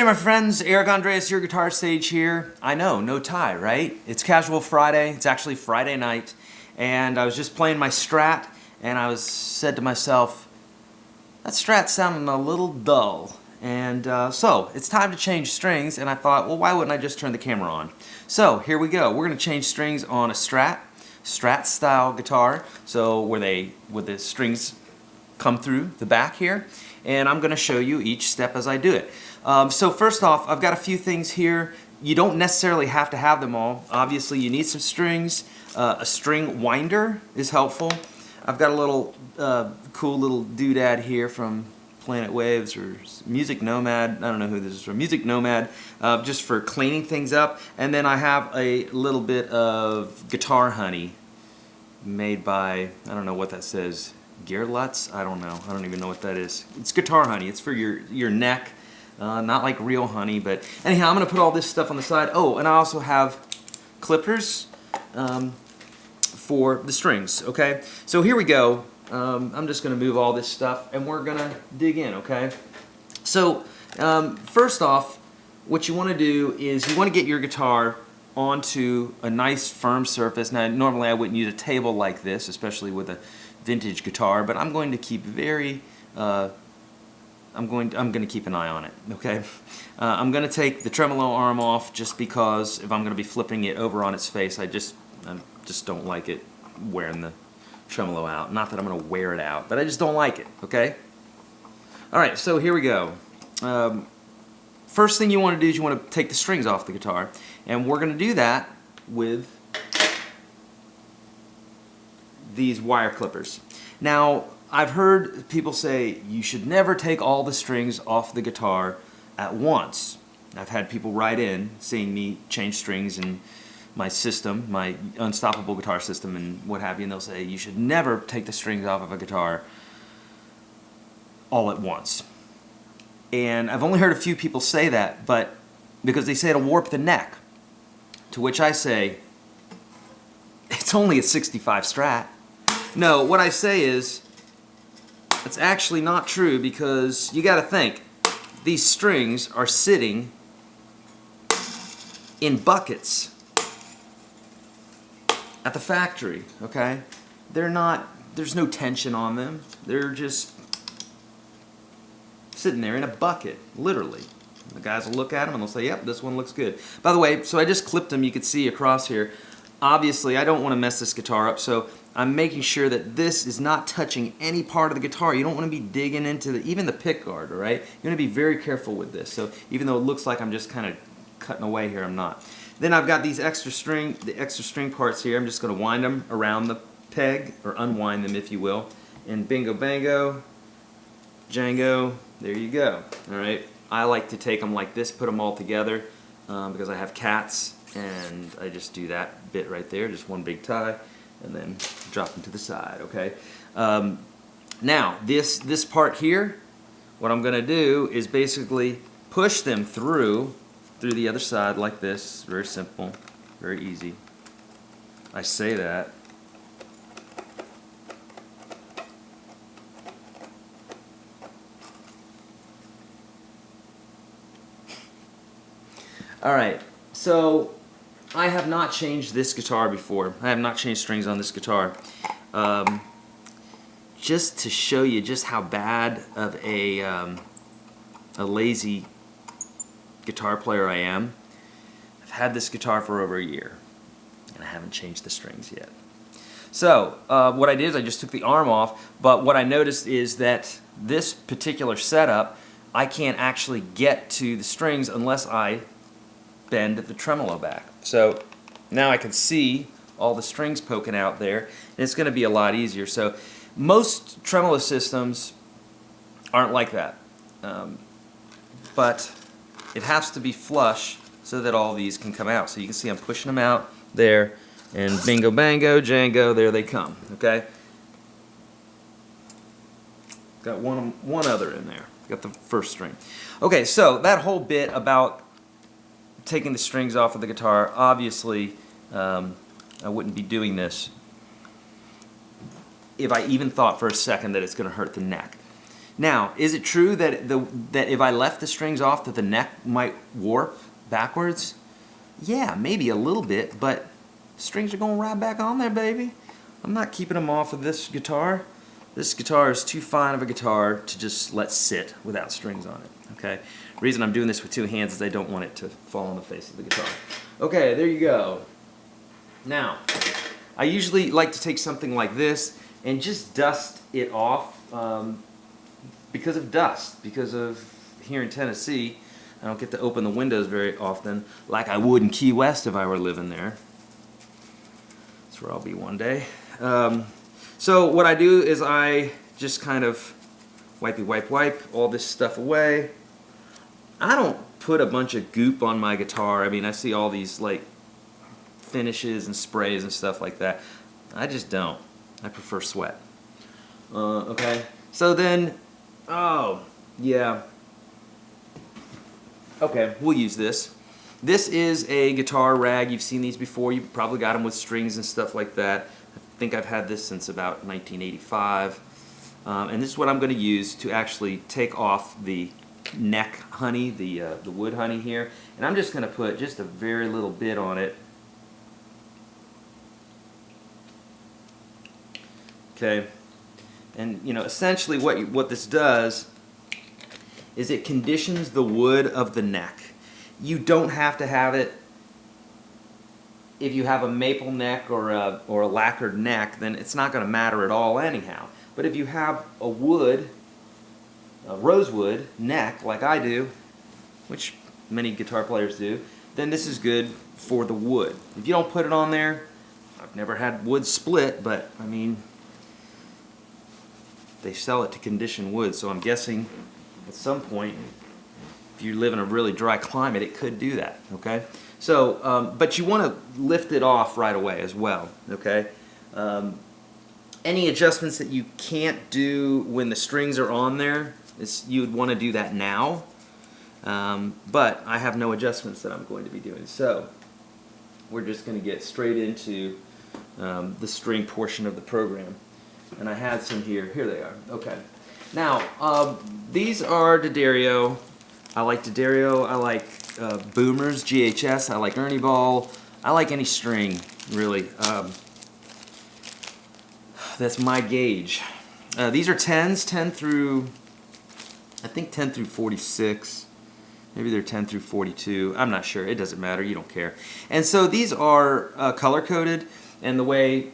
my friends, Eric Andreas, your guitar sage here. I know, no tie, right? It's Casual Friday. It's actually Friday night, and I was just playing my Strat, and I said to myself, that Strat sounding a little dull. And so it's time to change strings, and I thought, well, why wouldn't I just turn the camera on? So here we go. We're going to change strings on a Strat style guitar. So where the strings come through the back here, and I'm going to show you each step as I do it. So first off, I've got a few things here. You don't necessarily have to have them all. Obviously, you need some strings. A string winder is helpful. I've got a little cool little doodad here from Planet Waves or Music Nomad. I don't know who this is from. Music Nomad, just for cleaning things up. And then I have a little bit of guitar honey made by, I don't know what that says. Gearlutz? I don't know. I don't even know what that is. It's guitar honey. It's for your neck. Not like real honey, but anyhow, I'm going to put all this stuff on the side. Oh, and I also have clippers for the strings, okay? So here we go. I'm just going to move all this stuff, and we're going to dig in, okay? So first off, what you want to do is you want to get your guitar onto a nice firm surface. Now, normally I wouldn't use a table like this, especially with a vintage guitar, but I'm going to keep very I'm going to keep an eye on it, okay? I'm going to take the tremolo arm off just because if I'm going to be flipping it over on its face, I just don't like it wearing the tremolo out. Not that I'm going to wear it out, but I just don't like it, okay? Alright, so here we go. First thing you want to do is you want to take the strings off the guitar, and we're going to do that with these wire clippers. Now, I've heard people say you should never take all the strings off the guitar at once. I've had people write in seeing me change strings in my system, my unstoppable guitar system and what have you, and they'll say you should never take the strings off of a guitar all at once. And I've only heard a few people say that, but because they say it'll warp the neck. To which I say, it's only a 65 Strat. No, what I say is, it's actually not true because you got to think, these strings are sitting in buckets at the factory, okay? They're not, there's no tension on them. They're just sitting there in a bucket, literally. The guys will look at them and they'll say, yep, this one looks good. By the way, so I just clipped them, you could see across here. Obviously, I don't want to mess this guitar up, so I'm making sure that this is not touching any part of the guitar. You don't want to be digging into even the pick guard, all right? You want to be very careful with this. So even though it looks like I'm just kind of cutting away here, I'm not. Then I've got these extra string parts here. I'm just going to wind them around the peg, or unwind them, if you will. And bingo, bango, Django, there you go, all right? I like to take them like this, put them all together, because I have cats, and I just do that bit right there, just one big tie, and then drop them to the side, okay? Now, this part here, what I'm going to do is basically push them through the other side like this. Very simple, very easy. I say that. Alright, so I have not changed this guitar before. I have not changed strings on this guitar. Just to show you just how bad of a lazy guitar player I am, I've had this guitar for over a year, and I haven't changed the strings yet. So, what I did is I just took the arm off, but what I noticed is that this particular setup, I can't actually get to the strings unless I bend the tremolo back. So now I can see all the strings poking out there, and it's going to be a lot easier. So most tremolo systems aren't like that, but it has to be flush so that all these can come out. So you can see I'm pushing them out there, and bingo, bango, Django, there they come. Okay. Got one other in there. Got the first string. Okay, so that whole bit about taking the strings off of the guitar, obviously I wouldn't be doing this if I even thought for a second that it's going to hurt the neck. Now, is it true that that if I left the strings off that the neck might warp backwards? Yeah, maybe a little bit, but strings are going right back on there, baby. I'm not keeping them off of this guitar. This guitar is too fine of a guitar to just let sit without strings on it, okay? The reason I'm doing this with two hands is I don't want it to fall on the face of the guitar. Okay, there you go. Now, I usually like to take something like this and just dust it off because of dust, because of here in Tennessee, I don't get to open the windows very often like I would in Key West if I were living there. That's where I'll be one day. So what I do is I just kind of wipe all this stuff away. I don't put a bunch of goop on my guitar. I mean, I see all these like finishes and sprays and stuff like that. I just don't. I prefer sweat. Okay. So then, oh yeah. Okay, we'll use this. This is a guitar rag. You've seen these before. You've probably got them with strings and stuff like that. I think I've had this since about 1985. And this is what I'm going to use to actually take off the neck honey, the wood honey here. And I'm just going to put just a very little bit on it. Okay. And you know, essentially what this does is it conditions the wood of the neck. You don't have to have it. If you have a maple neck or a lacquered neck, then it's not going to matter at all anyhow. But if you have a rosewood neck like I do, which many guitar players do, then this is good for the wood. If you don't put it on there, I've never had wood split, but I mean, they sell it to condition wood, so I'm guessing at some point, if you live in a really dry climate, it could do that, okay? So, but you want to lift it off right away as well, okay? Any adjustments that you can't do when the strings are on there, you would want to do that now. But I have no adjustments that I'm going to be doing. So, we're just going to get straight into the string portion of the program. And I had some here. Here they are. Okay. Now, these are D'Addario. I like D'Addario. I like Boomers, GHS. I like Ernie Ball. I like any string, really. That's my gauge. These are 10s, 10 through, I think 10 through 46. Maybe they're 10 through 42. I'm not sure. It doesn't matter. You don't care. And so these are color-coded, and the way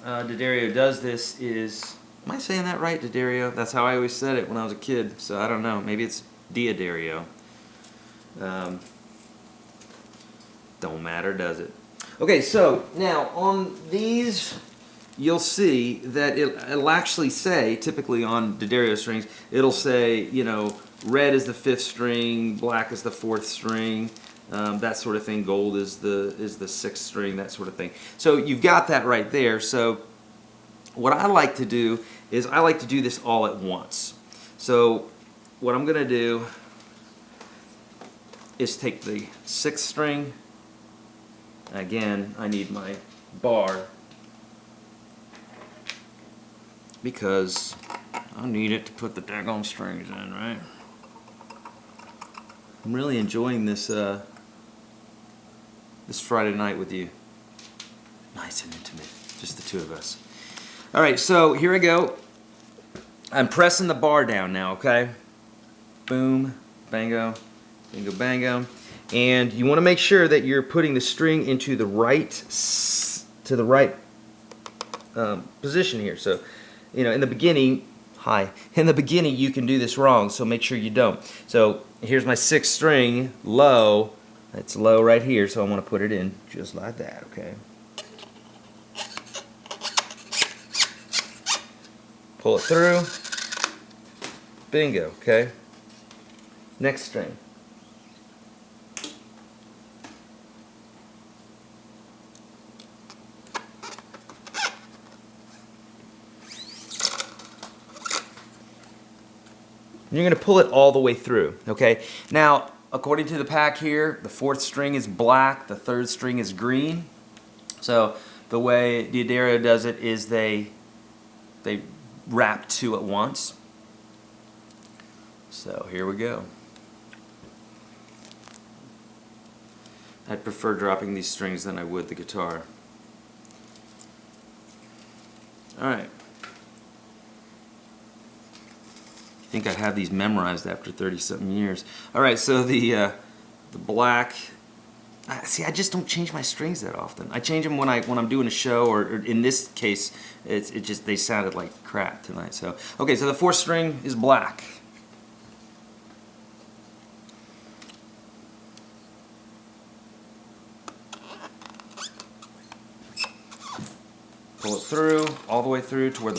D'Addario does this is, am I saying that right, D'Addario? That's how I always said it when I was a kid, so I don't know. Maybe it's D'Addario. Don't matter, does it? Okay, so now on these, you'll see that it'll actually say, typically on D'Addario strings, it'll say, you know, red is the 5th string, black is the 4th string, that sort of thing. Gold is the 6th string, that sort of thing. So you've got that right there. So what I like to do is I like to do this all at once. So what I'm going to do is take the 6th string. Again, I need my bar because I need it to put the daggone strings in, right? I'm really enjoying this this Friday night with you. Nice and intimate, just the two of us. All right, so here I go. I'm pressing the bar down now, okay? Boom, bango, bingo, bango. And you want to make sure that you're putting the string into the right position here. So, you know, in the beginning, in the beginning you can do this wrong, so make sure you don't. So here's my 6th string, low. It's low right here, so I want to put it in just like that, okay? Pull it through. Bingo, okay? Next string. You're going to pull it all the way through, okay? Now, according to the pack here, the 4th string is black, the 3rd string is green. So the way D'Addario does it is they wrap 2 at once. So here we go. I'd prefer dropping these strings than I would the guitar. Alright. I think I'd have these memorized after 30-something years. Alright, so the black... See, I just don't change my strings that often. I change them when I'm doing a show, or in this case, they sounded like crap tonight. So okay, so the 4th string is black. Pull it through, all the way through to where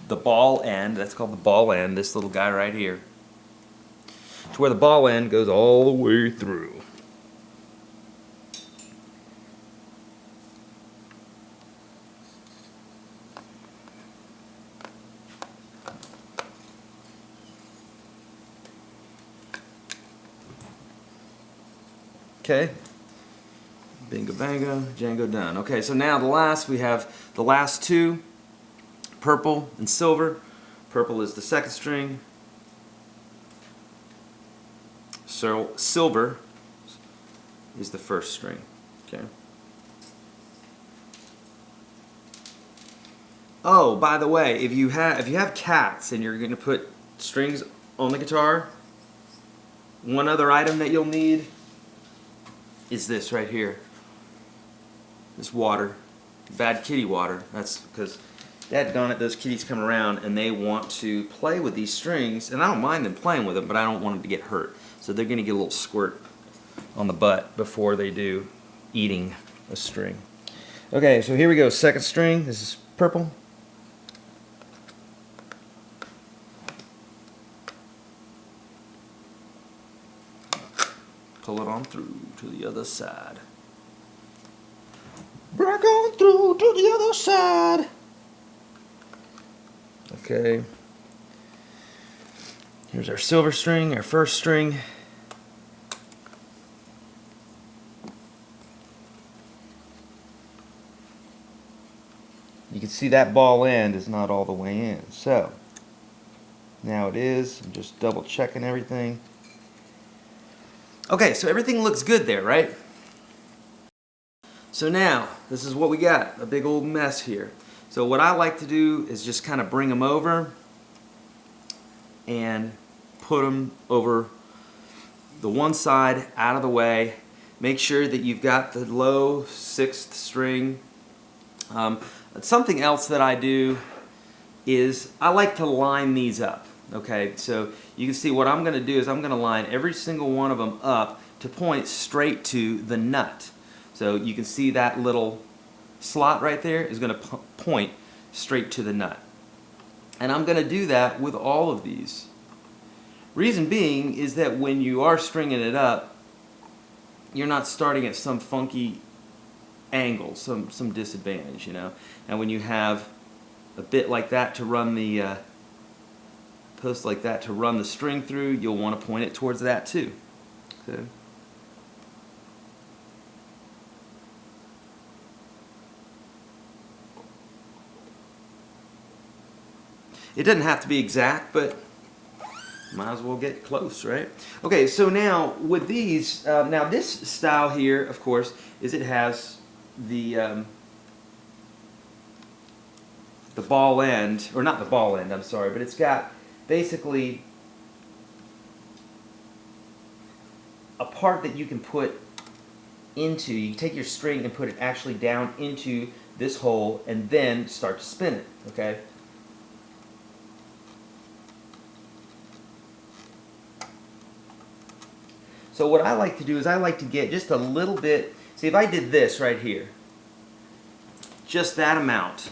the ball end, that's called the ball end, this little guy right here, to where the ball end goes all the way through. Okay. Bingo bango, Django done. Okay, so now we have the last 2, purple and silver. Purple is the 2nd string. So silver is the 1st string. Okay. Oh, by the way, if you have cats and you're going to put strings on the guitar, one other item that you'll need is this right here. This water, bad kitty water. That's because, dadgummit, those kitties come around and they want to play with these strings, and I don't mind them playing with them, but I don't want them to get hurt. So they're going to get a little squirt on the butt before they do eating a string. Okay, so here we go. 2nd string. This is purple. Pull it on through to the other side. Break on through to the other side. Okay. Here's our silver string, our 1st string. You can see that ball end is not all the way in. So, now it is. I'm just double checking everything. Okay, so everything looks good there, right? So now, this is what we got, a big old mess here. So what I like to do is just kind of bring them over and put them over the one side, out of the way. Make sure that you've got the low 6th string. Something else that I do is I like to line these up. Okay, so you can see what I'm going to do is I'm going to line every single one of them up to point straight to the nut. So you can see that little slot right there is going to point straight to the nut. And I'm going to do that with all of these. Reason being is that when you are stringing it up, you're not starting at some funky angle, some disadvantage, you know. And when you have a bit like that to run the post like that to run the string through, you'll want to point it towards that too. Okay. It doesn't have to be exact, but might as well get close, right? Okay, so now with these, now this style here, of course, is it has the ball end, or not the ball end, I'm sorry, but it's got basically a part that you can put into, you take your string and put it actually down into this hole and then start to spin it, okay? So what I like to do is I like to get just a little bit, see if I did this right here, just that amount,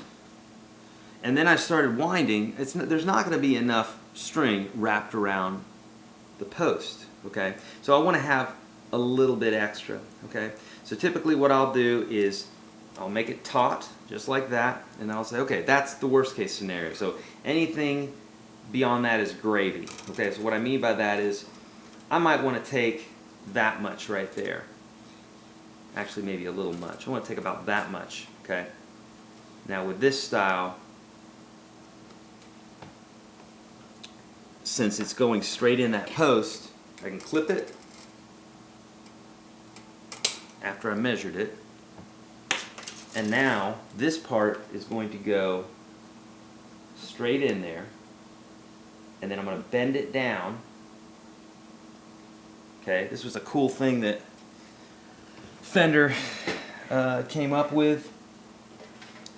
and then I started winding, there's not going to be enough string wrapped around the post, okay? So I want to have a little bit extra, okay? So typically what I'll do is I'll make it taut, just like that, and I'll say, okay, that's the worst case scenario. So anything beyond that is gravy, okay? So what I mean by that is I might want to take that much right there. Actually, maybe a little much. I want to take about that much, okay? Now with this style, since it's going straight in that post, I can clip it after I measured it. And now this part is going to go straight in there, and then I'm going to bend it down. Okay, this was a cool thing that Fender came up with.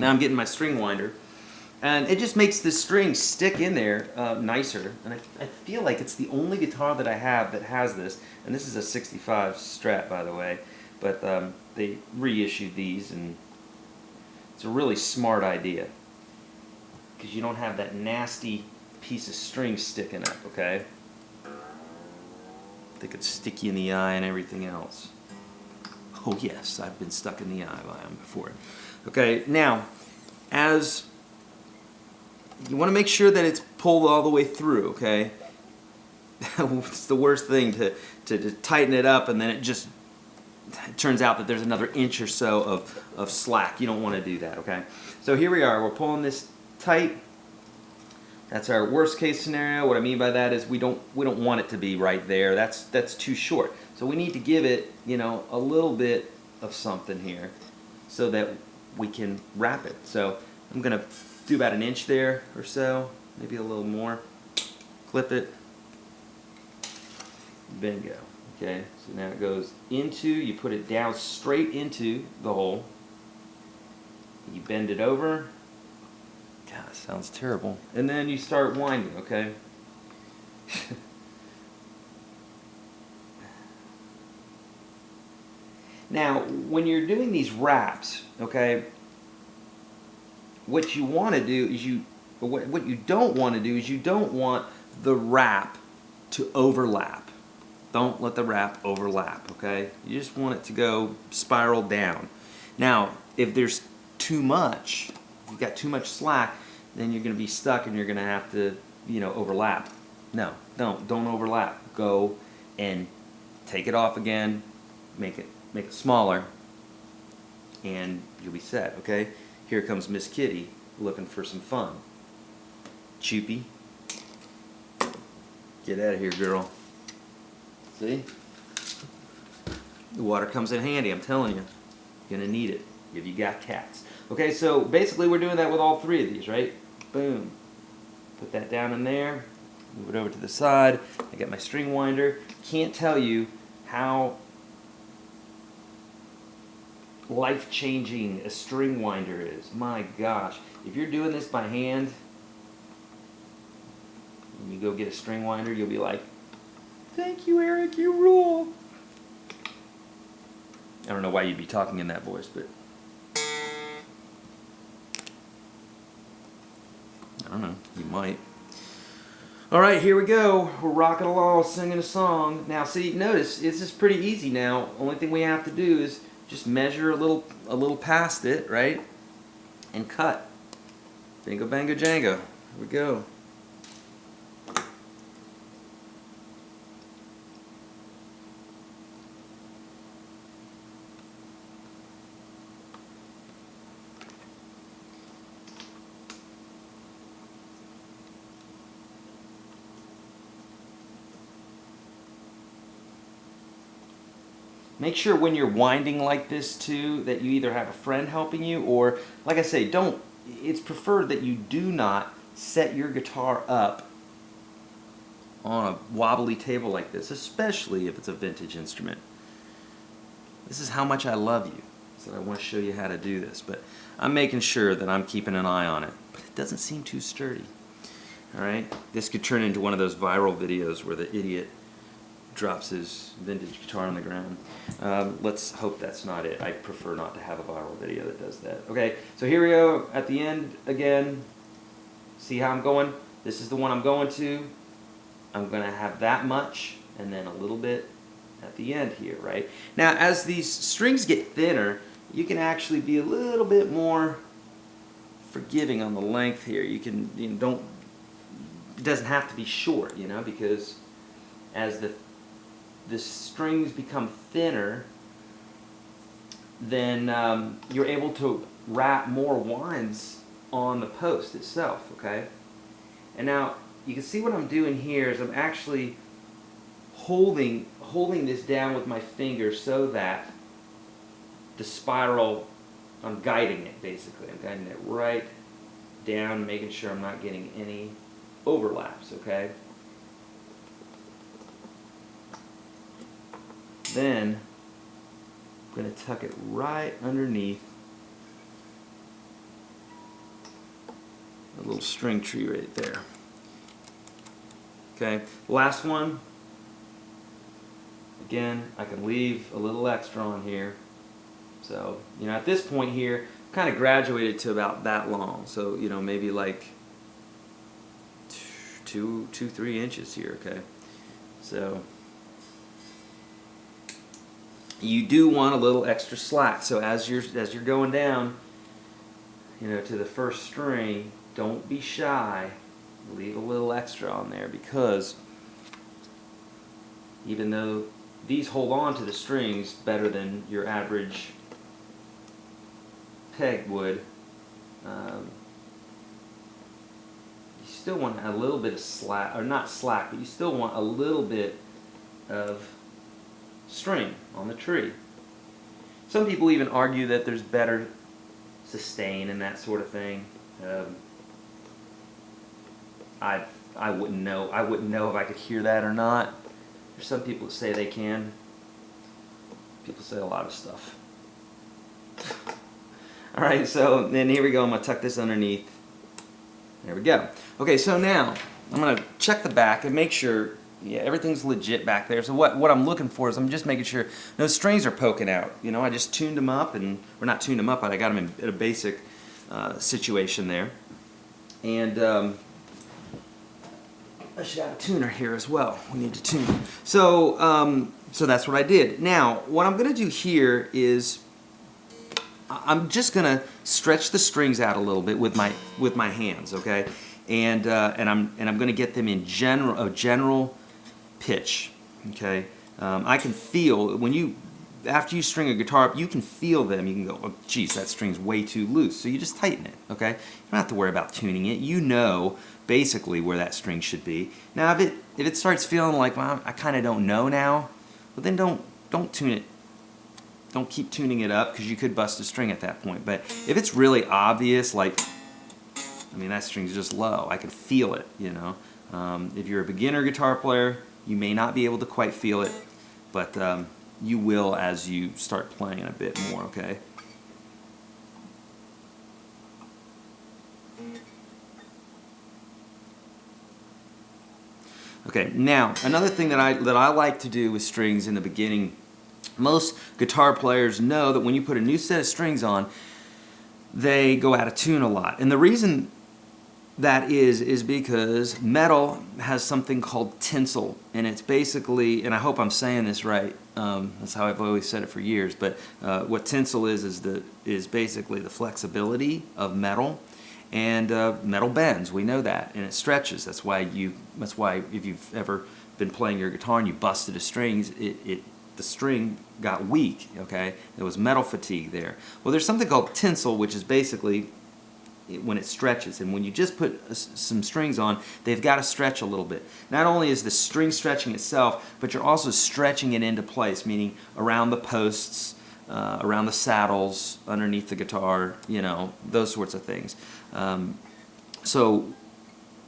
Now I'm getting my string winder, and it just makes the string stick in there nicer. And I feel like it's the only guitar that I have that has this. And this is a 65 Strat, by the way, but they reissued these, and it's a really smart idea because you don't have that nasty piece of string sticking up, okay? They could stick you in the eye and everything else. Oh yes, I've been stuck in the eye by them before. Okay, now, as you want to make sure that it's pulled all the way through, okay? It's the worst thing to tighten it up, and then it turns out that there's another inch or so of slack. You don't want to do that, okay? So here we are. We're pulling this tight. That's our worst case scenario. What I mean by that is we don't want it to be right there. That's too short. So we need to give it, a little bit of something here so that we can wrap it. So I'm going to do about an inch there or so, maybe a little more. Clip it. Bingo. Okay, so now it goes into, you put it down straight into the hole. You bend it over. God, that sounds terrible. And then you start winding, okay? Now, when you're doing these wraps, okay, what you want to do is what you don't want to do is you don't want the wrap to overlap. Don't let the wrap overlap, okay? You just want it to go spiral down. Now, if there's too much, if you've got too much slack, then you're going to be stuck and you're going to have to, overlap. No, don't overlap. Go and take it off again, make it smaller, and you'll be set, okay? Here comes Miss Kitty looking for some fun. Choopy. Get out of here, girl. See? The water comes in handy, I'm telling you. You're going to need it if you got cats. Okay, so basically we're doing that with all three of these, right? Boom. Put that down in there. Move it over to the side. I got my string winder. Can't tell you how life-changing a string winder is. My gosh. If you're doing this by hand, and you go get a string winder, you'll be like, thank you, Eric, you rule. I don't know why you'd be talking in that voice, but I don't know, you might. All right, here we go. We're rocking along, singing a song. Now, see, notice, this is pretty easy now. Only thing we have to do is just measure a little past it, right? And cut. Bingo, bango, jango. Here we go. Make sure when you're winding like this too that you either have a friend helping you, or like I say, it's preferred that you do not set your guitar up on a wobbly table like this, especially if it's a vintage instrument. This is how much I love you, so I want to show you how to do this, but I'm making sure that I'm keeping an eye on it, but it doesn't seem too sturdy. Alright, this could turn into one of those viral videos where the idiot drops his vintage guitar on the ground. Let's hope that's not it. I prefer not to have a viral video that does that. Okay, so here we go at the end again. See how I'm going? This is the one I'm going to. I'm going to have that much and then a little bit at the end here, right? Now, as these strings get thinner, you can actually be a little bit more forgiving on the length here. You can, it doesn't have to be short, because as the strings become thinner, then you're able to wrap more winds on the post itself, okay? And now, you can see what I'm doing here is I'm actually holding this down with my finger so that the spiral, I'm guiding it basically. I'm guiding it right down, making sure I'm not getting any overlaps, okay? Then I'm going to tuck it right underneath a little string tree right there. Okay, last one. Again, I can leave a little extra on here. So, you know, at this point here, I've kind of graduated to about that long. So, you know, maybe like 3 inches here, okay? So, you do want a little extra slack. So as you're going down, you know, to the first string, don't be shy. Leave a little extra on there, because even though these hold on to the strings better than your average peg would, you still want a little bit of slack, or not slack, but you still want a little bit of string on the tree. Some people even argue that there's better sustain and that sort of thing. I wouldn't know. I wouldn't know if I could hear that or not. There's some people that say they can. People say a lot of stuff. All right, so then here we go. I'm going to tuck this underneath. There we go. Okay, so now I'm going to check the back and make sure, yeah, everything's legit back there. So what I'm looking for is I'm just making sure no strings are poking out. You know, I just tuned them up, and or not tuned them up, but I got them in a basic situation there. And I should have a tuner here as well. We need to tune. So so that's what I did. Now, what I'm going to do here is I'm just going to stretch the strings out a little bit with my hands, okay? And I'm going to get them in general pitch, okay? I can feel when after you string a guitar up, you can feel them. You can go, oh, geez, that string's way too loose. So you just tighten it, okay? You don't have to worry about tuning it. You know basically where that string should be. Now, if it starts feeling like, well, I kind of don't know now, well, then don't tune it. Don't keep tuning it up, because you could bust a string at that point. But if it's really obvious, like, I mean, that string's just low. I can feel it, you know. If you're a beginner guitar player, you may not be able to quite feel it, but you will as you start playing a bit more, okay? Okay, now, another thing that I like to do with strings in the beginning, most guitar players know that when you put a new set of strings on, they go out of tune a lot. And the reason that is because metal has something called tinsel, and it's basically, and I hope I'm saying this right, that's how I've always said it for years, but what tinsel is basically the flexibility of metal, and metal bends, we know that, and it stretches. That's why if you've ever been playing your guitar and you busted a string, the string got weak, okay? There was metal fatigue there. Well, there's something called tinsel, which is basically when it stretches, and when you just put some strings on, they've got to stretch a little bit. Not only is the string stretching itself, but you're also stretching it into place, meaning around the posts, around the saddles, underneath the guitar, you know, those sorts of things. So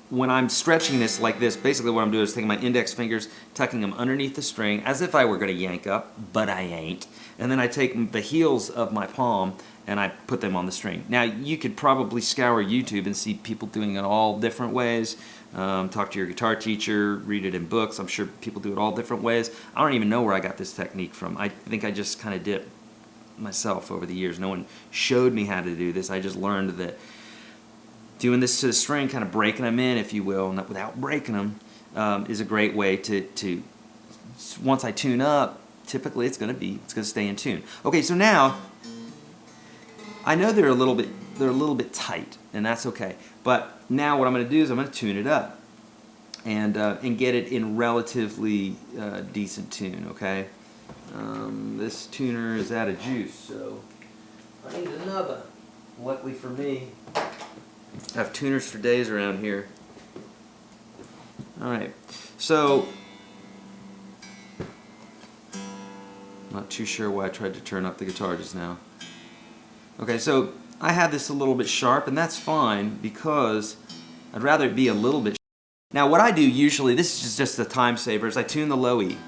when I'm stretching this like this, basically what I'm doing is taking my index fingers, tucking them underneath the string, as if I were going to yank up, but I ain't. And then I take the heels of my palm and I put them on the string. Now, you could probably scour YouTube and see people doing it all different ways. Talk to your guitar teacher, read it in books. I'm sure people do it all different ways. I don't even know where I got this technique from. I think I just kind of did it myself over the years. No one showed me how to do this. I just learned that doing this to the string, kind of breaking them in, if you will, not without breaking them, is a great way to once I tune up, typically it's going to stay in tune. Okay, so now I know they're a little bit tight, and that's okay. But now what I'm going to do is I'm going to tune it up and get it in relatively decent tune. Okay, this tuner is out of juice, so I need another. Luckily for me, I have tuners for days around here. Alright, so not too sure why I tried to turn up the guitar just now. Okay, so I have this a little bit sharp, and that's fine because I'd rather it be a little bit sharp. Now what I do usually, this is just a time saver, is I tune the low E.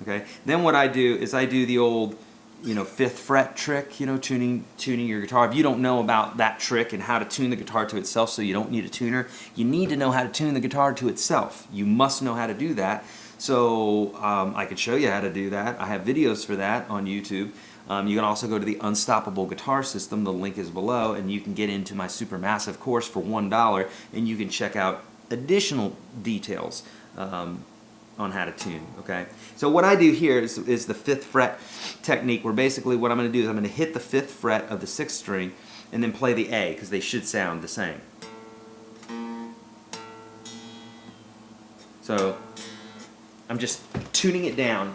Okay, then what I do is I do the old, you know, 5th fret trick, you know, tuning your guitar. If you don't know about that trick and how to tune the guitar to itself, so you don't need a tuner, you need to know how to tune the guitar to itself. You must know how to do that. So I could show you how to do that. I have videos for that on YouTube. You can also go to the Unstoppable Guitar System. The link is below, and you can get into my super massive course for $1, and you can check out additional details on how to tune. Okay, so what I do here is the 5th fret technique, where basically what I'm going to do is I'm going to hit the 5th fret of the 6th string and then play the A, because they should sound the same. So I'm just tuning it down.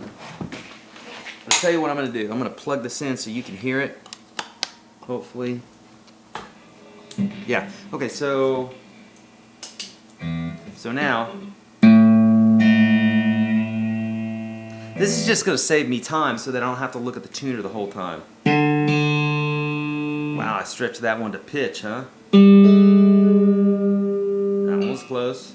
I'll tell you what I'm going to do. I'm going to plug this in so you can hear it, hopefully. Yeah, okay, so now this is just going to save me time so that I don't have to look at the tuner the whole time. Wow, I stretched that one to pitch, huh? That one was close.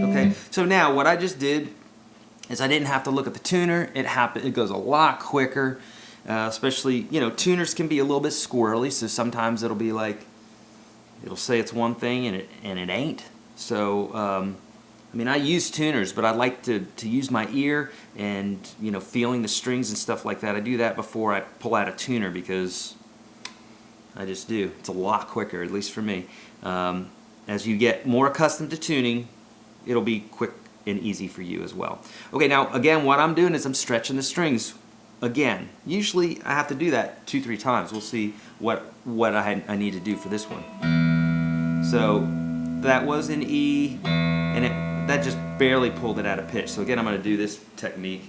Okay, so now what I just did is I didn't have to look at the tuner. It goes a lot quicker. Especially, you know, tuners can be a little bit squirrely, so sometimes it'll be like, it'll say it's one thing and it ain't. So, I mean, I use tuners, but I like to use my ear and, you know, feeling the strings and stuff like that. I do that before I pull out a tuner because I just do. It's a lot quicker, at least for me. As you get more accustomed to tuning, it'll be quick and easy for you as well. Okay, now, again, what I'm doing is I'm stretching the strings. Again, usually I have to do that 2-3 times. We'll see what I need to do for this one. So that was an E, and that just barely pulled it out of pitch. So again, I'm going to do this technique.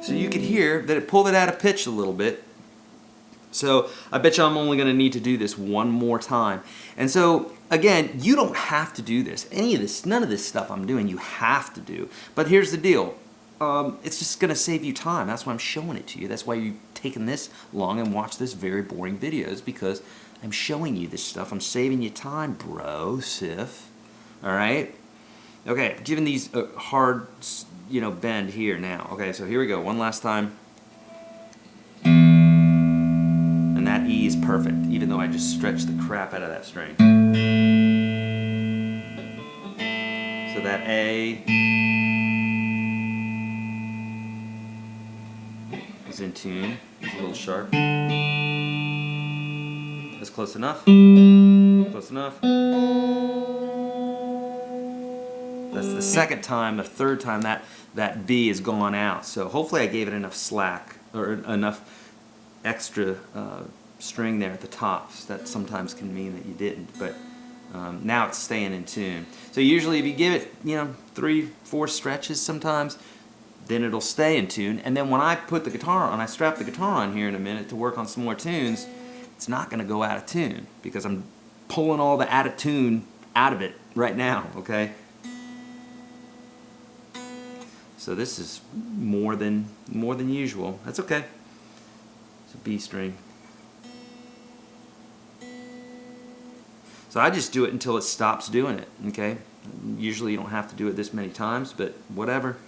So you could hear that it pulled it out of pitch a little bit. So I bet you I'm only going to need to do this one more time. And so again, you don't have to do this. Any of this, none of this stuff I'm doing, you have to do. But here's the deal. It's just going to save you time. That's why I'm showing it to you. That's why you've taken this long and watched this very boring videos, because I'm showing you this stuff. I'm saving you time, bro, Sif. All right? Okay, giving these hard, you know, bend here now. Okay, so here we go. One last time. And that E is perfect, even though I just stretched the crap out of that string. So that A is in tune. It's a little sharp. That's close enough. Close enough. That's the second time. The third time that B has gone out. So hopefully I gave it enough slack, or enough extra string there at the top. So that sometimes can mean that you didn't, but now it's staying in tune. So usually if you give it, you know, 3-4 stretches sometimes, then it'll stay in tune. And then when I put the guitar on, I strap the guitar on here in a minute to work on some more tunes, it's not going to go out of tune because I'm pulling all the out of tune out of it right now, okay? So this is more than usual. That's okay. It's a B string. So I just do it until it stops doing it, okay? Usually you don't have to do it this many times, but whatever.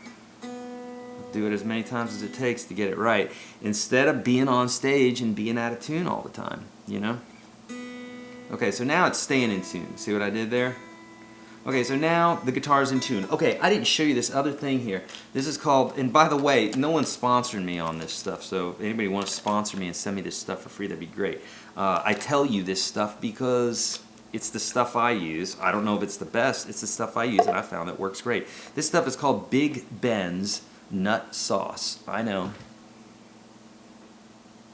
I'll do it as many times as it takes to get it right, instead of being on stage and being out of tune all the time, you know? Okay, so now it's staying in tune. See what I did there? Okay, so now the guitar's in tune. Okay, I didn't show you this other thing here. This is called, and by the way, no one's sponsored me on this stuff, so if anybody wants to sponsor me and send me this stuff for free, that'd be great. I tell you this stuff because it's the stuff I use. I don't know if it's the best, it's the stuff I use, and I found it works great. This stuff is called Big Ben's Nut Sauce. I know.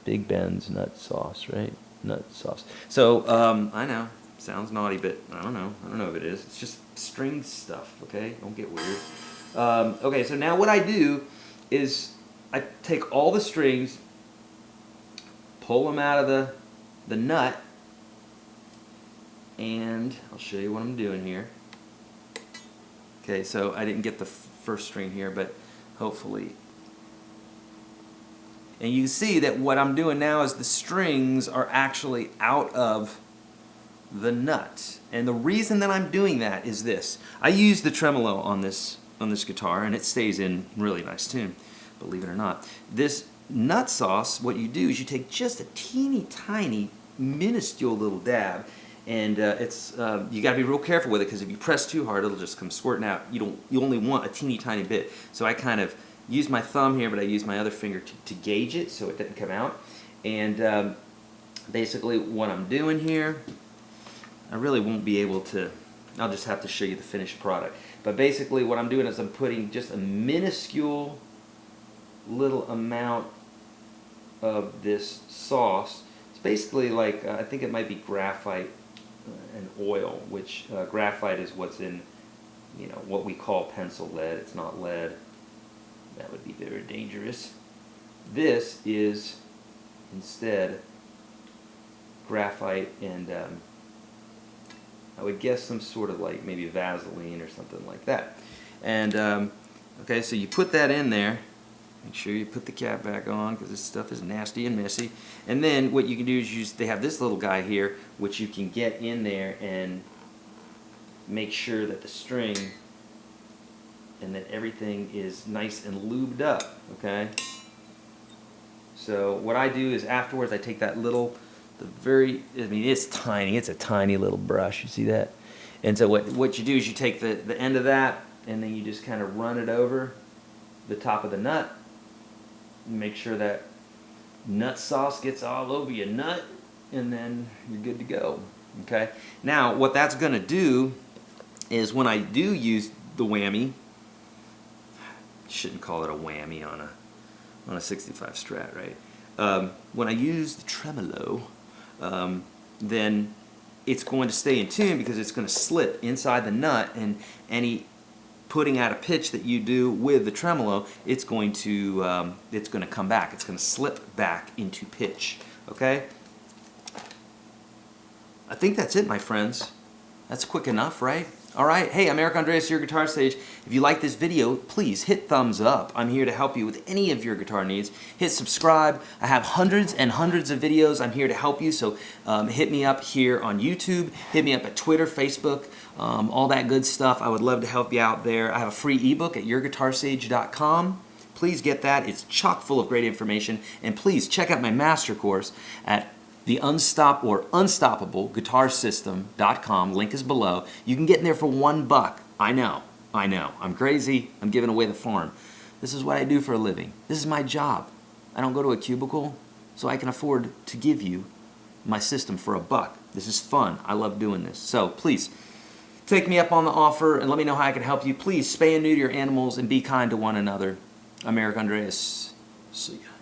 Big Ben's Nut Sauce, right? Nut Sauce. So, I know. Sounds naughty, but I don't know. I don't know if it is. It's just string stuff, okay? Don't get weird. Okay, so now what I do is I take all the strings, pull them out of the nut, and I'll show you what I'm doing here. Okay, so I didn't get the first string here, but hopefully. And you can see that what I'm doing now is the strings are actually out of the nut. And the reason that I'm doing that is this. I use the tremolo on this guitar, and it stays in really nice tune, believe it or not. This nut sauce, what you do is you take just a teeny tiny minuscule little dab, and you got to be real careful with it, because if you press too hard, it'll just come squirting out. You only want a teeny tiny bit. So I kind of use my thumb here, but I use my other finger to gauge it so it doesn't come out. And basically what I'm doing here, I really won't be able to, I'll just have to show you the finished product. But basically what I'm doing is I'm putting just a minuscule little amount of this sauce. It's basically like, I think it might be graphite and oil, which graphite is what's in, you know, what we call pencil lead. It's not lead. That would be very dangerous. This is instead graphite and I would guess some sort of like maybe Vaseline or something like that. And okay, so you put that in there. Make sure you put the cap back on, because this stuff is nasty and messy. And then what you can do is they have this little guy here, which you can get in there and make sure that the string and that everything is nice and lubed up, okay? So what I do is afterwards I take that little, it's tiny, it's a tiny little brush, you see that? And so what you do is you take the end of that, and then you just kind of run it over the top of the nut, and make sure that nut sauce gets all over your nut, and then you're good to go, okay? Now what that's gonna do is when I do use the whammy, shouldn't call it a whammy on a 65 Strat, right? When I use the tremolo, then it's going to stay in tune, because it's going to slip inside the nut, and any putting out a pitch that you do with the tremolo, it's going to come back. It's going to slip back into pitch. Okay? I think that's it, my friends. That's quick enough, right? All right. Hey, I'm Eric Andreas, your Guitar Sage. If you like this video, please hit thumbs up. I'm here to help you with any of your guitar needs. Hit subscribe. I have hundreds and hundreds of videos. I'm here to help you. So hit me up here on YouTube. Hit me up at Twitter, Facebook, all that good stuff. I would love to help you out there. I have a free ebook at yourguitarsage.com. Please get that. It's chock full of great information. And please check out my master course at the Unstoppable Guitar System.com. Link is below. You can get in there for $1. I know. I'm crazy. I'm giving away the farm. This is what I do for a living. This is my job. I don't go to a cubicle, so I can afford to give you my system for $1. This is fun. I love doing this. So please, take me up on the offer and let me know how I can help you. Please spay and neuter your animals and be kind to one another. I'm Eric Andreas. See ya.